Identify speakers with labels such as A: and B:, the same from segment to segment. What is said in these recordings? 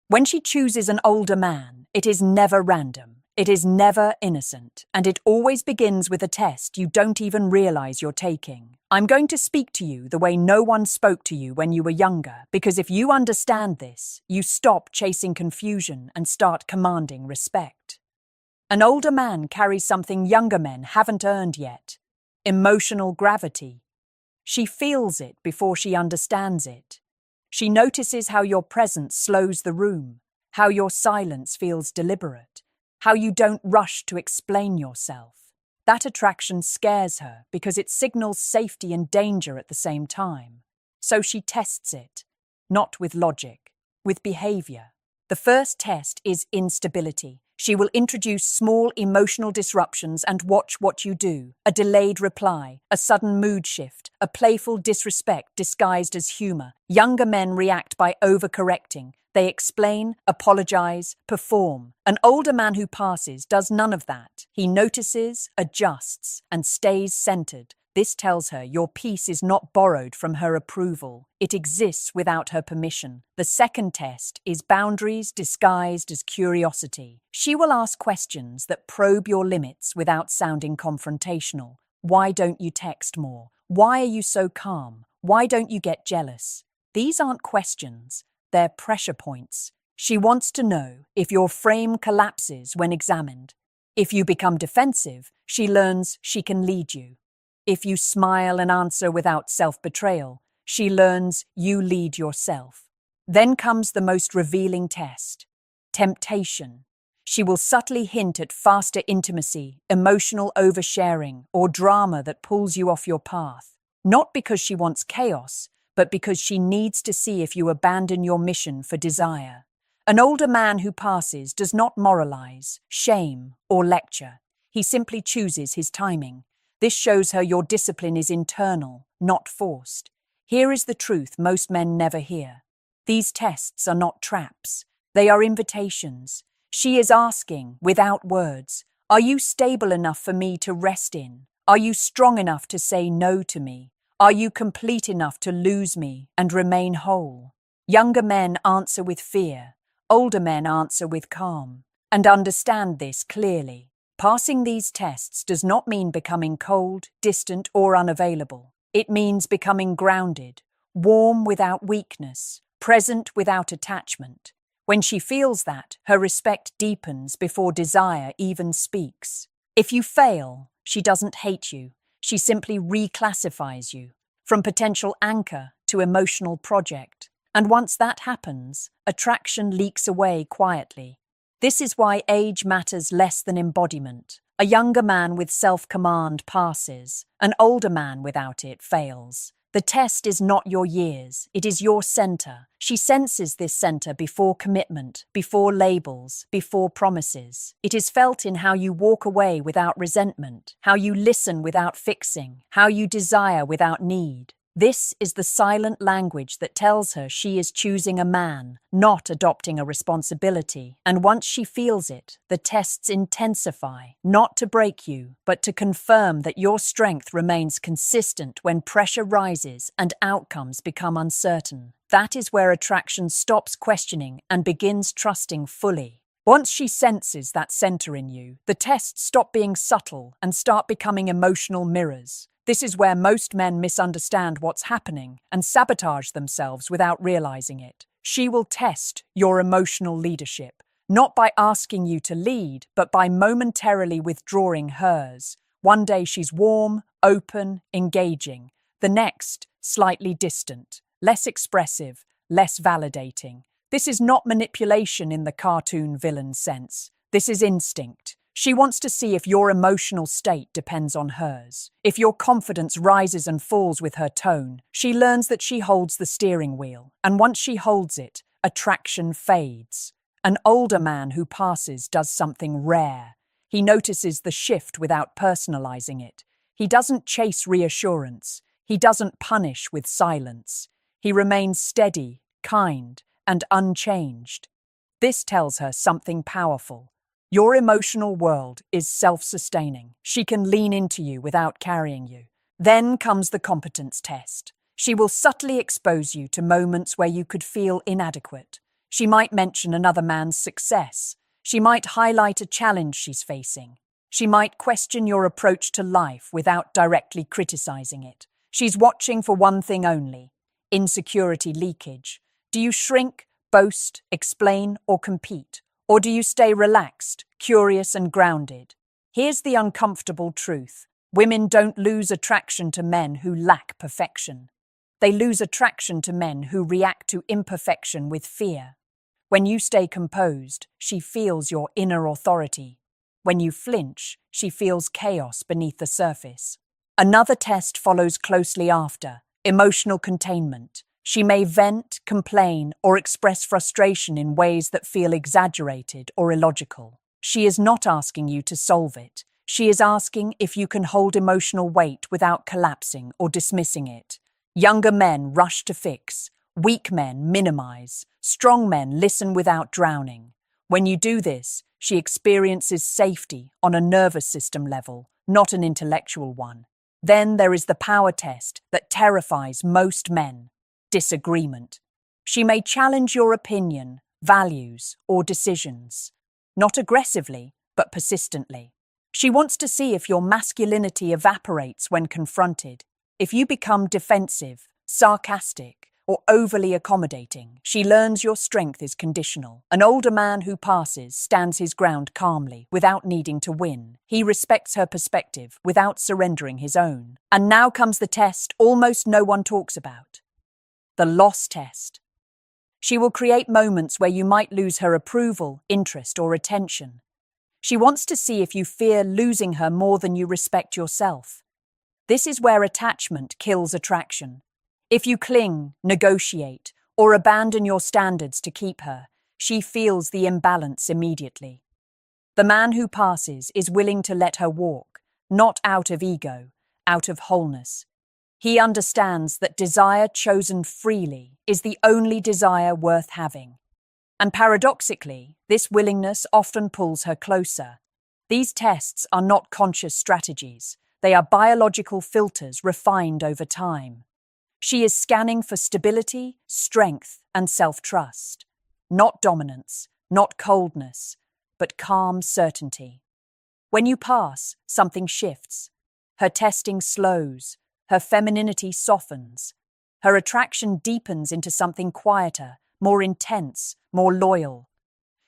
A: When she chooses an older man, it is never random, it is never innocent, and it always begins with a test you don't even realize you're taking. I'm going to speak to you the way no one spoke to you when you were younger, because if you understand this, you stop chasing confusion and start commanding respect. An older man carries something younger men haven't earned yet: emotional gravity. She feels it before she understands it. She notices how your presence slows the room, how your silence feels deliberate, how you don't rush to explain yourself. That attraction scares her because it signals safety and danger at the same time. So she tests it, not with logic, with behavior. The first test is instability. She will introduce small emotional disruptions and watch what you do: a delayed reply, a sudden mood shift, a playful disrespect disguised as humor. Younger men react by overcorrecting. They explain, apologize, perform. An older man who passes does none of that. He notices, adjusts, and stays centered. This tells her your peace is not borrowed from her approval. It exists without her permission. The second test is boundaries disguised as curiosity. She will ask questions that probe your limits without sounding confrontational. Why don't you text more? Why are you so calm? Why don't you get jealous? These aren't questions, they're pressure points. She wants to know if your frame collapses when examined. If you become defensive, she learns she can lead you. If you smile and answer without self-betrayal, she learns you lead yourself. Then comes the most revealing test: temptation. She will subtly hint at faster intimacy, emotional oversharing, or drama that pulls you off your path. Not because she wants chaos, but because she needs to see if you abandon your mission for desire. An older man who passes does not moralize, shame, or lecture. He simply chooses his timing. This shows her your discipline is internal, not forced. Here is the truth most men never hear. These tests are not traps. They are invitations. She is asking, without words, are you stable enough for me to rest in? Are you strong enough to say no to me? Are you complete enough to lose me and remain whole? Younger men answer with fear. Older men answer with calm. And understand this clearly. Passing these tests does not mean becoming cold, distant, or unavailable. It means becoming grounded, warm without weakness, present without attachment. When she feels that, her respect deepens before desire even speaks. If you fail, she doesn't hate you. She simply reclassifies you from potential anchor to emotional project. And once that happens, attraction leaks away quietly. This is why age matters less than embodiment. A younger man with self-command passes. An older man without it fails. The test is not your years, it is your center. She senses this center before commitment, before labels, before promises. It is felt in how you walk away without resentment, how you listen without fixing, how you desire without need. This is the silent language that tells her she is choosing a man, not adopting a responsibility. And once she feels it, the tests intensify, not to break you, but to confirm that your strength remains consistent when pressure rises and outcomes become uncertain. That is where attraction stops questioning and begins trusting fully. Once she senses that center in you, the tests stop being subtle and start becoming emotional mirrors. This is where most men misunderstand what's happening and sabotage themselves without realizing it. She will test your emotional leadership, not by asking you to lead, but by momentarily withdrawing hers. One day she's warm, open, engaging. The next, slightly distant, less expressive, less validating. This is not manipulation in the cartoon villain sense. This is instinct. She wants to see if your emotional state depends on hers. If your confidence rises and falls with her tone, she learns that she holds the steering wheel. And once she holds it, attraction fades. An older man who passes does something rare. He notices the shift without personalizing it. He doesn't chase reassurance. He doesn't punish with silence. He remains steady, kind, and unchanged. This tells her something powerful. Your emotional world is self-sustaining. She can lean into you without carrying you. Then comes the competence test. She will subtly expose you to moments where you could feel inadequate. She might mention another man's success. She might highlight a challenge she's facing. She might question your approach to life without directly criticizing it. She's watching for one thing only: insecurity leakage. Do you shrink, boast, explain, or compete? Or do you stay relaxed, curious, and grounded? Here's the uncomfortable truth. Women don't lose attraction to men who lack perfection. They lose attraction to men who react to imperfection with fear. When you stay composed, she feels your inner authority. When you flinch, she feels chaos beneath the surface. Another test follows closely after: emotional containment. She may vent, complain, or express frustration in ways that feel exaggerated or illogical. She is not asking you to solve it. She is asking if you can hold emotional weight without collapsing or dismissing it. Younger men rush to fix. Weak men minimize. Strong men listen without drowning. When you do this, she experiences safety on a nervous system level, not an intellectual one. Then there is the power test that terrifies most men: disagreement. She may challenge your opinion, values, or decisions. Not aggressively, but persistently. She wants to see if your masculinity evaporates when confronted. If you become defensive, sarcastic, or overly accommodating, she learns your strength is conditional. An older man who passes stands his ground calmly, without needing to win. He respects her perspective, without surrendering his own. And now comes the test almost no one talks about: the loss test. She will create moments where you might lose her approval, interest, or attention. She wants to see if you fear losing her more than you respect yourself. This is where attachment kills attraction. If you cling, negotiate, or abandon your standards to keep her, she feels the imbalance immediately. The man who passes is willing to let her walk, not out of ego, out of wholeness. He understands that desire chosen freely is the only desire worth having. And paradoxically, this willingness often pulls her closer. These tests are not conscious strategies. They are biological filters refined over time. She is scanning for stability, strength, and self-trust. Not dominance, not coldness, but calm certainty. When you pass, something shifts. Her testing slows. Her femininity softens. Her attraction deepens into something quieter, more intense, more loyal.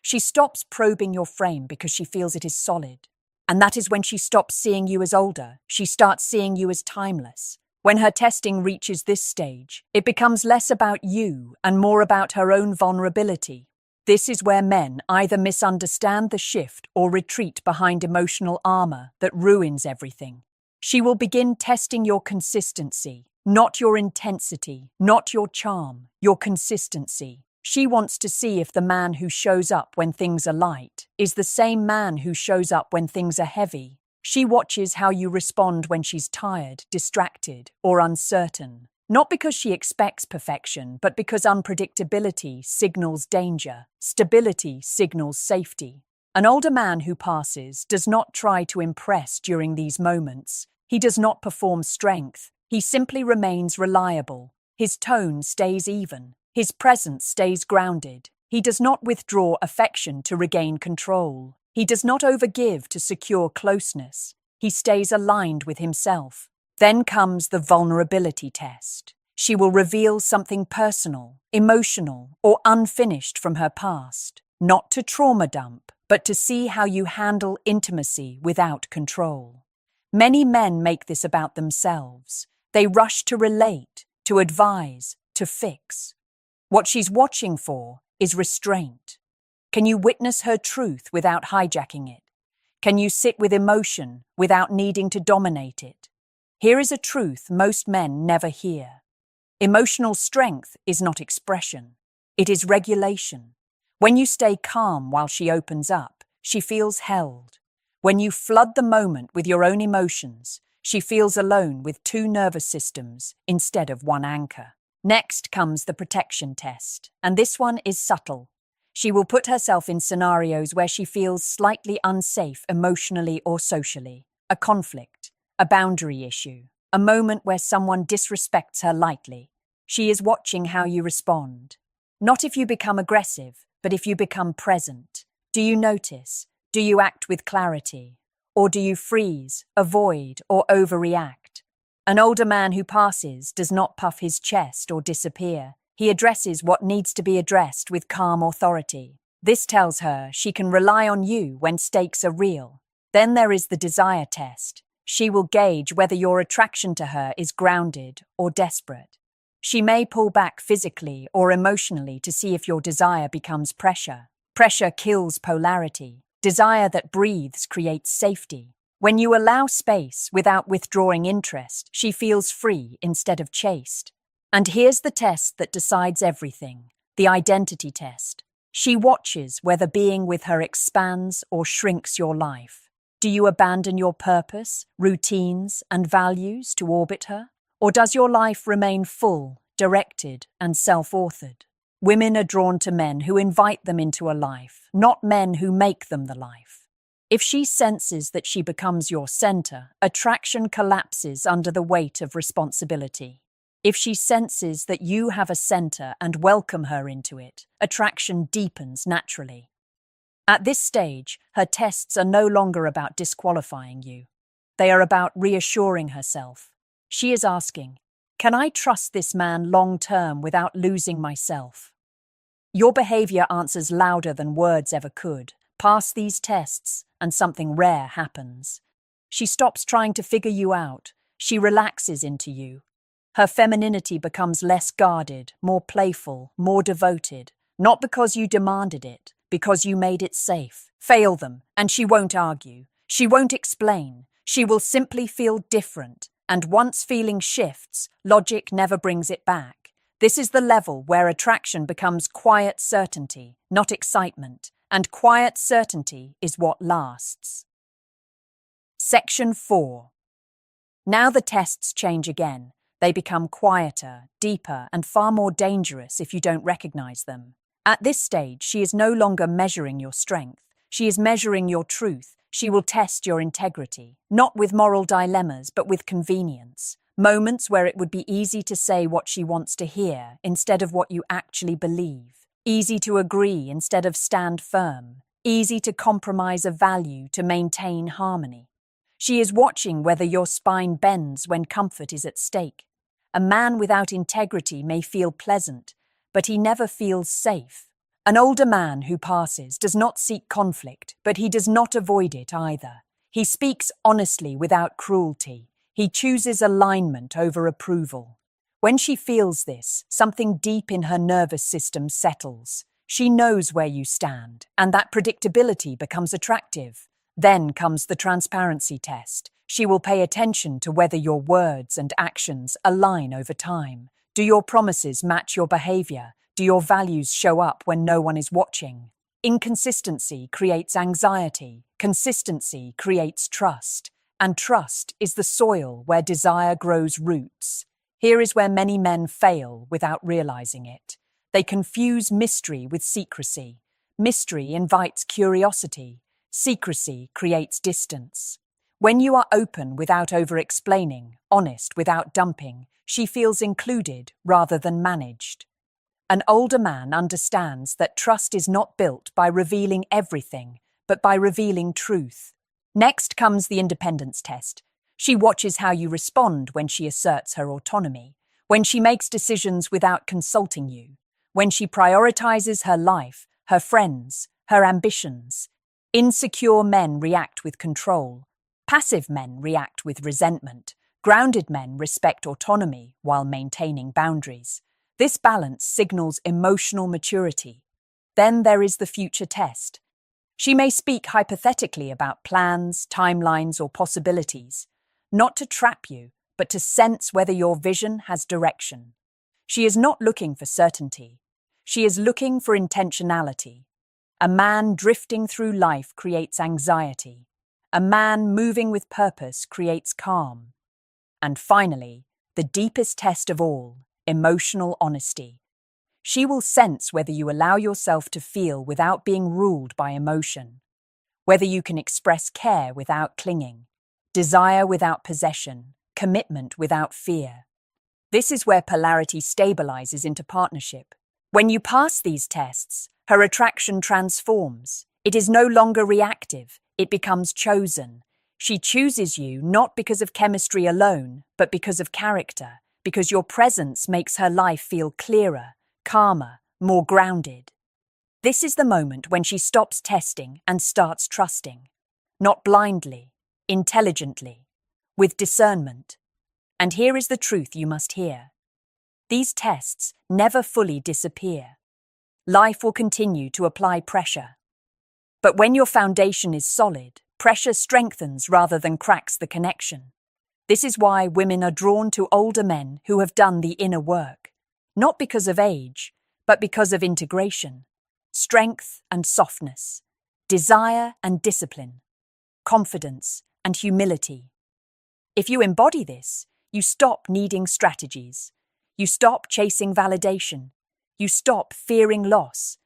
A: She stops probing your frame because she feels it is solid. And that is when she stops seeing you as older. She starts seeing you as timeless. When her testing reaches this stage, it becomes less about you and more about her own vulnerability. This is where men either misunderstand the shift or retreat behind emotional armor that ruins everything. She will begin testing your consistency, not your intensity, not your charm, your consistency. She wants to see if the man who shows up when things are light is the same man who shows up when things are heavy. She watches how you respond when she's tired, distracted, or uncertain. Not because she expects perfection, but because unpredictability signals danger, stability signals safety. An older man who passes does not try to impress during these moments. He does not perform strength. He simply remains reliable. His tone stays even. His presence stays grounded. He does not withdraw affection to regain control. He does not overgive to secure closeness. He stays aligned with himself. Then comes the vulnerability test. She will reveal something personal, emotional, or unfinished from her past, not to trauma dump, but to see how you handle intimacy without control. Many men make this about themselves. They rush to relate, to advise, to fix. What she's watching for is restraint. Can you witness her truth without hijacking it? Can you sit with emotion without needing to dominate it? Here is a truth most men never hear. Emotional strength is not expression. It is regulation. When you stay calm while she opens up, she feels held. When you flood the moment with your own emotions, she feels alone with two nervous systems instead of one anchor. Next comes the protection test, and this one is subtle. She will put herself in scenarios where she feels slightly unsafe emotionally or socially, a conflict, a boundary issue, a moment where someone disrespects her lightly. She is watching how you respond. Not if you become aggressive, but if you become present. Do you notice? Do you act with clarity? Or do you freeze, avoid, or overreact? An older man who passes does not puff his chest or disappear. He addresses what needs to be addressed with calm authority. This tells her she can rely on you when stakes are real. Then there is the desire test. She will gauge whether your attraction to her is grounded or desperate. She may pull back physically or emotionally to see if your desire becomes pressure. Pressure kills polarity. Desire that breathes creates safety. When you allow space without withdrawing interest, she feels free instead of chased. And here's the test that decides everything, the identity test. She watches whether being with her expands or shrinks your life. Do you abandon your purpose, routines, and values to orbit her? Or does your life remain full, directed, and self-authored? Women are drawn to men who invite them into a life, not men who make them the life. If she senses that she becomes your center, attraction collapses under the weight of responsibility. If she senses that you have a center and welcome her into it, attraction deepens naturally. At this stage, her tests are no longer about disqualifying you. They are about reassuring herself. She is asking, can I trust this man long-term without losing myself? Your behavior answers louder than words ever could. Pass these tests, and something rare happens. She stops trying to figure you out. She relaxes into you. Her femininity becomes less guarded, more playful, more devoted, not because you demanded it, because you made it safe. Fail them, and she won't argue. She won't explain. She will simply feel different. And once feeling shifts, logic never brings it back. This is the level where attraction becomes quiet certainty, not excitement, and quiet certainty is what lasts. Section 4. Now the tests change again. They become quieter, deeper, and far more dangerous if you don't recognize them. At this stage, she is no longer measuring your strength. She is measuring your truth. She will test your integrity, not with moral dilemmas, but with convenience. Moments where it would be easy to say what she wants to hear instead of what you actually believe. Easy to agree instead of stand firm. Easy to compromise a value to maintain harmony. She is watching whether your spine bends when comfort is at stake. A man without integrity may feel pleasant, but he never feels safe. An older man who passes does not seek conflict, but he does not avoid it either. He speaks honestly without cruelty. He chooses alignment over approval. When she feels this, something deep in her nervous system settles. She knows where you stand, and that predictability becomes attractive. Then comes the transparency test. She will pay attention to whether your words and actions align over time. Do your promises match your behavior? Do your values show up when no one is watching? Inconsistency creates anxiety. Consistency creates trust. And trust is the soil where desire grows roots. Here is where many men fail without realizing it. They confuse mystery with secrecy. Mystery invites curiosity. Secrecy creates distance. When you are open without over-explaining, honest without dumping, she feels included rather than managed. An older man understands that trust is not built by revealing everything, but by revealing truth. Next comes the independence test. She watches how you respond when she asserts her autonomy, when she makes decisions without consulting you, when she prioritizes her life, her friends, her ambitions. Insecure men react with control. Passive men react with resentment. Grounded men respect autonomy while maintaining boundaries. This balance signals emotional maturity. Then there is the future test. She may speak hypothetically about plans, timelines, or possibilities, not to trap you, but to sense whether your vision has direction. She is not looking for certainty. She is looking for intentionality. A man drifting through life creates anxiety. A man moving with purpose creates calm. And finally, the deepest test of all, emotional honesty. She will sense whether you allow yourself to feel without being ruled by emotion, whether you can express care without clinging, desire without possession, commitment without fear. This is where polarity stabilizes into partnership. When you pass these tests, her attraction transforms. It is no longer reactive, it becomes chosen. She chooses you not because of chemistry alone, but because of character, because your presence makes her life feel clearer, calmer, more grounded. This is the moment when she stops testing and starts trusting. Not blindly, intelligently, with discernment. And here is the truth you must hear. These tests never fully disappear. Life will continue to apply pressure. But when your foundation is solid, pressure strengthens rather than cracks the connection. This is why women are drawn to older men who have done the inner work, not because of age, but because of integration, strength and softness, desire and discipline, confidence and humility. If you embody this, you stop needing strategies. You stop chasing validation. You stop fearing loss,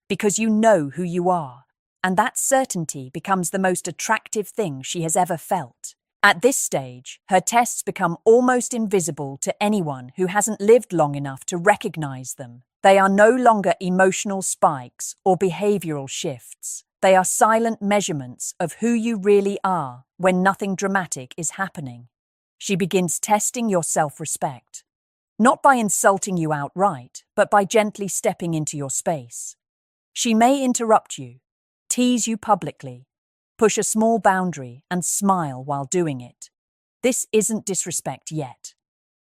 A: because you know who you are, and that certainty becomes the most attractive thing she has ever felt. At this stage, her tests become almost invisible to anyone who hasn't lived long enough to recognize them. They are no longer emotional spikes or behavioral shifts. They are silent measurements of who you really are when nothing dramatic is happening. She begins testing your self-respect. Not by insulting you outright, but by gently stepping into your space. She may interrupt you, tease you publicly, push a small boundary, and smile while doing it. This isn't disrespect yet.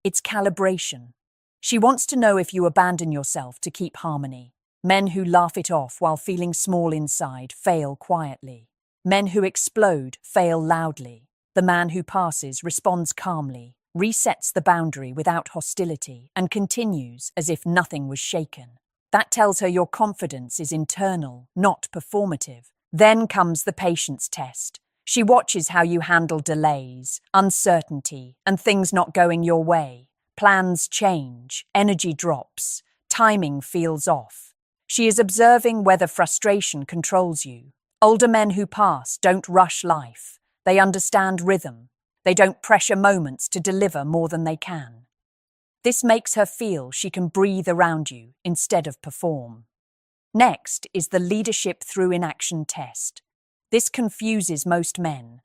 A: It's calibration. She wants to know if you abandon yourself to keep harmony. Men who laugh it off while feeling small inside fail quietly. Men who explode fail loudly. The man who passes responds calmly, resets the boundary without hostility, and continues as if nothing was shaken. That tells her your confidence is internal, not performative. Then comes the patience test. She watches how you handle delays, uncertainty, and things not going your way. Plans change, energy drops, timing feels off. She is observing whether frustration controls you. Older men who pass don't rush life. They understand rhythm. They don't pressure moments to deliver more than they can. This makes her feel she can breathe around you instead of perform. Next is the leadership through inaction test. This confuses most men.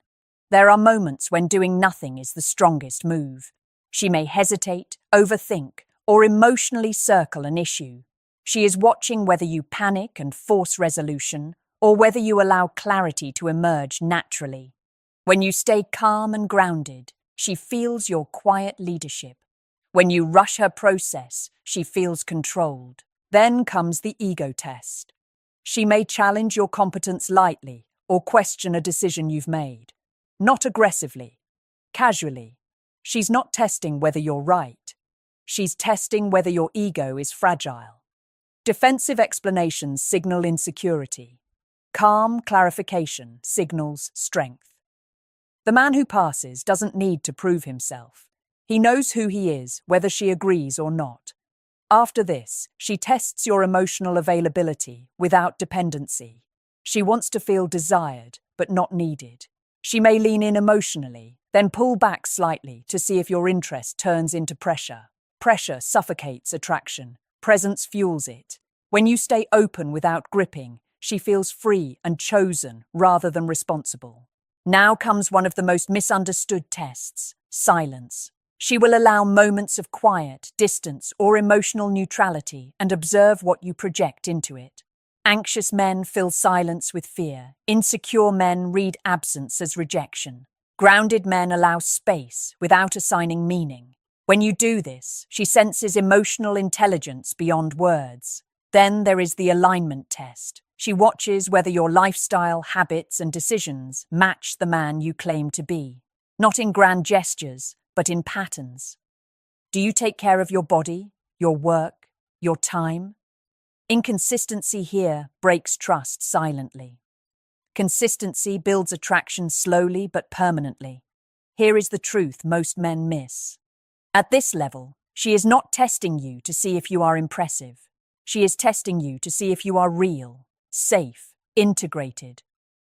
A: There are moments when doing nothing is the strongest move. She may hesitate, overthink, or emotionally circle an issue. She is watching whether you panic and force resolution, or whether you allow clarity to emerge naturally. When you stay calm and grounded, she feels your quiet leadership. When you rush her process, she feels controlled. Then comes the ego test. She may challenge your competence lightly or question a decision you've made. Not aggressively, casually. She's not testing whether you're right. She's testing whether your ego is fragile. Defensive explanations signal insecurity. Calm clarification signals strength. The man who passes doesn't need to prove himself. He knows who he is, whether she agrees or not. After this, she tests your emotional availability without dependency. She wants to feel desired, but not needed. She may lean in emotionally, then pull back slightly to see if your interest turns into pressure. Pressure suffocates attraction. Presence fuels it. When you stay open without gripping, she feels free and chosen rather than responsible. Now comes one of the most misunderstood tests, silence. She will allow moments of quiet, distance, or emotional neutrality and observe what you project into it. Anxious men fill silence with fear. Insecure men read absence as rejection. Grounded men allow space without assigning meaning. When you do this, she senses emotional intelligence beyond words. Then there is the alignment test. She watches whether your lifestyle, habits, and decisions match the man you claim to be. Not in grand gestures, but in patterns. Do you take care of your body, your work, your time? Inconsistency here breaks trust silently. Consistency builds attraction slowly but permanently. Here is the truth most men miss. At this level, she is not testing you to see if you are impressive. She is testing you to see if you are real, safe, integrated.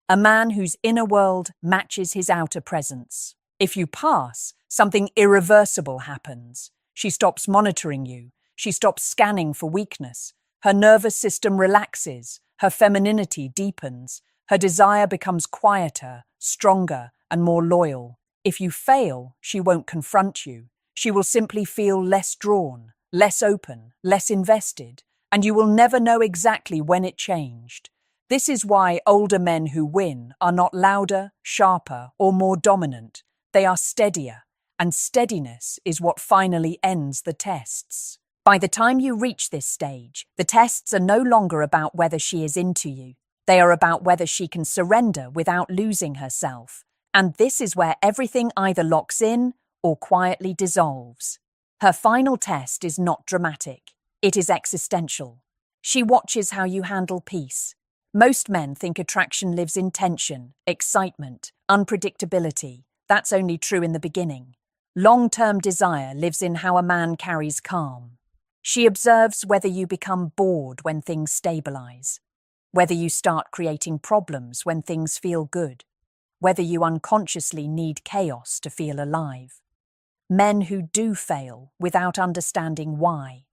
A: A man whose inner world matches his outer presence. If you pass, something irreversible happens. She stops monitoring you. She stops scanning for weakness. Her nervous system relaxes, her femininity deepens, her desire becomes quieter, stronger, and more loyal. If you fail, she won't confront you. She will simply feel less drawn, less open, less invested, and you will never know exactly when it changed. This is why older men who win are not louder, sharper, or more dominant. They are steadier, and steadiness is what finally ends the tests. By the time you reach this stage, the tests are no longer about whether she is into you. They are about whether she can surrender without losing herself. And this is where everything either locks in or quietly dissolves. Her final test is not dramatic. It is existential. She watches how you handle peace. Most men think attraction lives in tension, excitement, unpredictability. That's only true in the beginning. Long-term desire lives in how a man carries calm. She observes whether you become bored when things stabilize, whether you start creating problems when things feel good, whether you unconsciously need chaos to feel alive. Men who do fail without understanding why.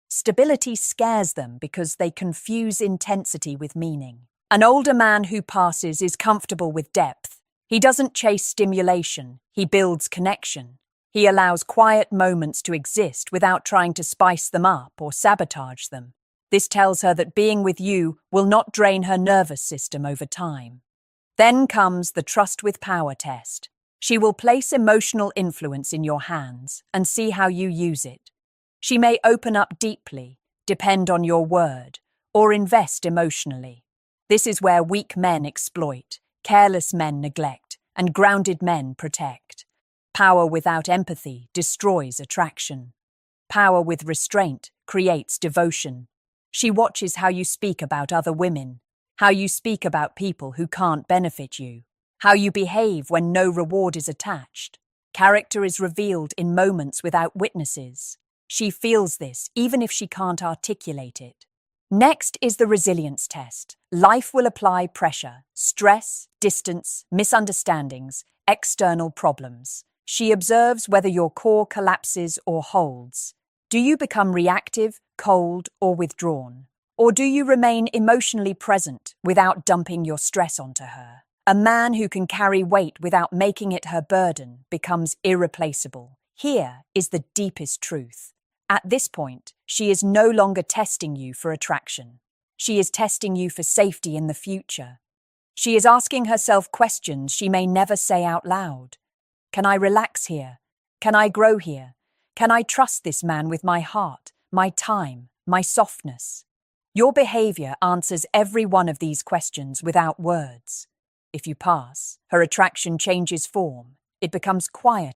A: Stability scares them because they confuse intensity with meaning. An older man who passes is comfortable with depth. He doesn't chase stimulation, he builds connection. He allows quiet moments to exist without trying to spice them up or sabotage them. This tells her that being with you will not drain her nervous system over time. Then comes the trust with power test. She will place emotional influence in your hands and see how you use it. She may open up deeply, depend on your word, or invest emotionally. This is where weak men exploit, careless men neglect, and grounded men protect. Power without empathy destroys attraction. Power with restraint creates devotion. She watches how you speak about other women, how you speak about people who can't benefit you, how you behave when no reward is attached. Character is revealed in moments without witnesses. She feels this even if she can't articulate it. Next is the resilience test. Life will apply pressure, stress, distance, misunderstandings, external problems. She observes whether your core collapses or holds. Do you become reactive, cold, or withdrawn? Or do you remain emotionally present without dumping your stress onto her? A man who can carry weight without making it her burden becomes irreplaceable. Here is the deepest truth. At this point, she is no longer testing you for attraction. She is testing you for safety in the future. She is asking herself questions she may never say out loud. Can I relax here? Can I grow here? Can I trust this man with my heart, my time, my softness? Your behavior answers every one of these questions without words. If you pass, her attraction changes form. It becomes quieter,